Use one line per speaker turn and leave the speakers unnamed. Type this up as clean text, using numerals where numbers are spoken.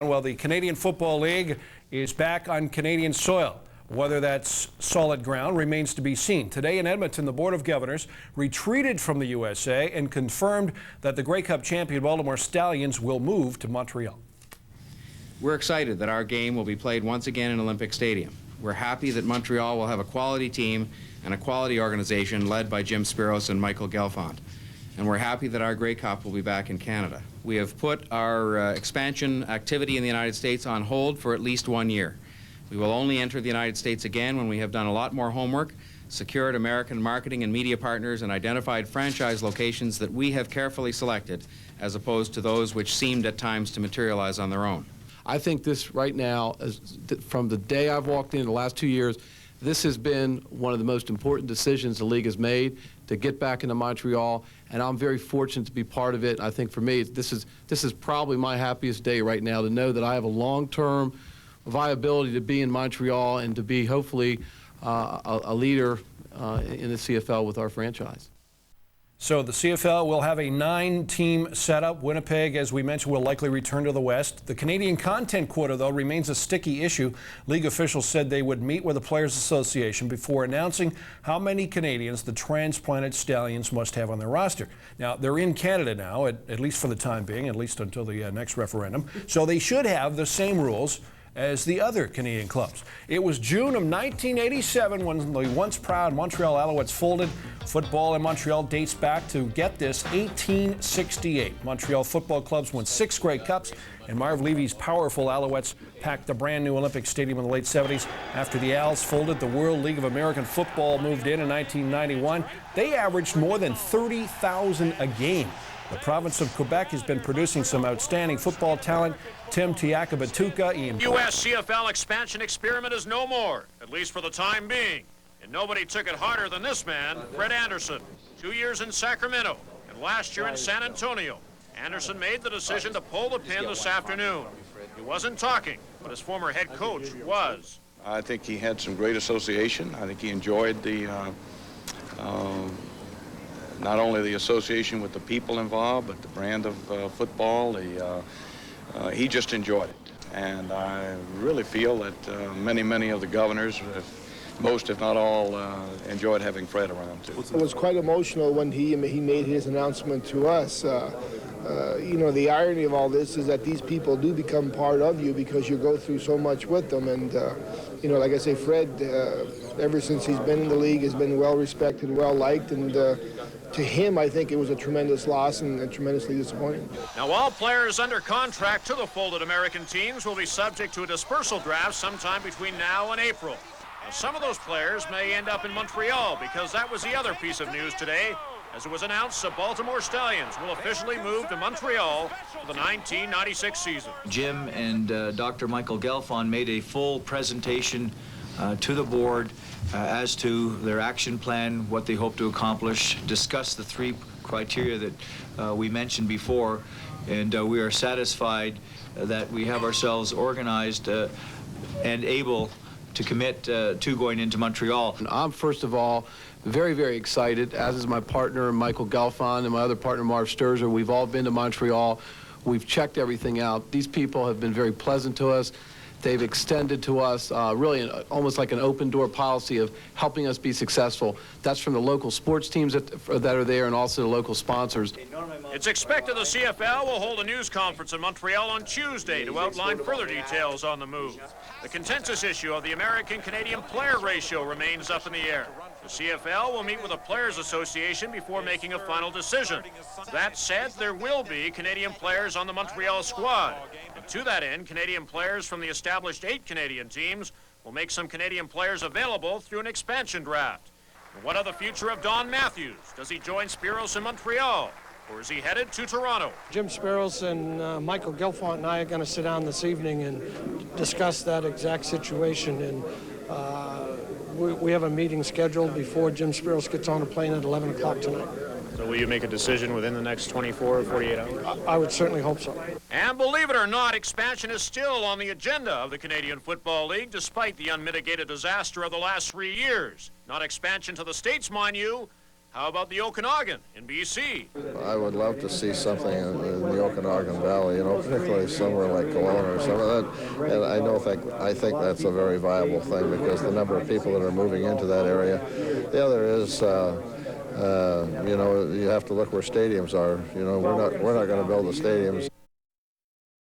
Well, the Canadian Football League is back on Canadian soil. Whether that's solid ground remains to be seen. Today in Edmonton, the Board of Governors retreated from the USA and confirmed that the Grey Cup champion Baltimore Stallions will move to Montreal.
We're excited that our game will be played once again in Olympic Stadium. We're happy that Montreal will have a quality team and a quality organization led by Jim Spiros and Michael Gelfand. And we're happy that our Grey Cup will be back in Canada. We have put our expansion activity in the United States on hold for at least 1 year. We will only enter the United States again when we have done a lot more homework, secured American marketing and media partners, and identified franchise locations that we have carefully selected, as opposed to those which seemed at times to materialize on their own.
I think this right now, from the day I've walked in the last 2 years, this has been one of the most important decisions the league has made to get back into Montreal, and I'm very fortunate to be part of it. I think for me, this is probably my happiest day right now, to know that I have a long-term viability to be in Montreal and to be hopefully a leader in the CFL with our franchise.
So the CFL will have a 9-team setup. Winnipeg, as we mentioned, will likely return to the West. The Canadian content quota, though, remains a sticky issue. League officials said they would meet with the Players Association before announcing how many Canadians the transplanted Stallions must have on their roster. Now, they're in Canada now, at least for the time being, at least until the next referendum. So they should have the same rules as the other Canadian clubs. It was June of 1987 when the once proud Montreal Alouettes folded. Football in Montreal dates back to, get this, 1868. Montreal football clubs won 6 Grey Cups, and Marv Levy's powerful Alouettes packed the brand new Olympic Stadium in the late 70s. After the Als folded, the World League of American Football moved in 1991. They averaged more than 30,000 a game. The province of Quebec has been producing some outstanding football talent. Tim Tiakabatuka,
U.S. CFL expansion experiment is no more, at least for the time being. And nobody took it harder than this man, Fred Anderson. 2 years in Sacramento and last year in San Antonio. Anderson made the decision to pull the pin this afternoon. He wasn't talking, but his former head coach was.
I think he had some great association. I think he enjoyed the not only the association with the people involved, but the brand of football. He just enjoyed it. And I really feel that many of the governors, most if not all, enjoyed having Fred around too.
It was quite emotional when he made his announcement to us. You know, the irony of all this is that these people do become part of you because you go through so much with them. And, you know, like I say, Fred, ever since he's been in the league, has been well respected, well liked, and to him, I think it was a tremendous loss and tremendously disappointing.
Now, all players under contract to the folded American teams will be subject to a dispersal draft sometime between now and April. Now, some of those players may end up in Montreal, because that was the other piece of news today. As it was announced, the Baltimore Stallions will officially move to Montreal for the 1996 season.
Jim and Dr. Michael Gelfand made a full presentation to the board as to their action plan, what they hope to accomplish, discuss the 3 criteria that we mentioned before, and we are satisfied that we have ourselves organized and able to commit to going into Montreal.
I'm, first of all, very excited, as is my partner, Michael Gelfand, and my other partner, Marv Sturzer. We've all been to Montreal. We've checked everything out. These people have been very pleasant to us. They've extended to us really almost like an open-door policy of helping us be successful. That's from the local sports teams that are there, and also the local sponsors.
It's expected the CFL will hold a news conference in Montreal on Tuesday to outline further details on the move. The contentious issue of the American-Canadian player ratio remains up in the air. The CFL will meet with the Players Association before making a final decision. That said, there will be Canadian players on the Montreal squad. And to that end, Canadian players from the established 8 Canadian teams will make some Canadian players available through an expansion draft. And what of the future of Don Matthews? Does he join Spiros in Montreal, or is he headed to Toronto?
Jim Spiros and Michael Gelfand and I are going to sit down this evening and discuss that exact situation. And we have a meeting scheduled before Jim Spiros gets on a plane at 11 o'clock tonight.
So will you make a decision within the next 24 or 48 hours?
I would certainly hope so.
And believe it or not, expansion is still on the agenda of the Canadian Football League, despite the unmitigated disaster of the last 3 years. Not expansion to the States, mind you, How about the Okanagan in BC?
I would love to see something in the Okanagan Valley, you know, particularly somewhere like Kelowna or some of that. And I think that's a very viable thing because the number of people that are moving into that area. The other is, you know, you have to look where stadiums are. You know, we're not going to build the stadiums.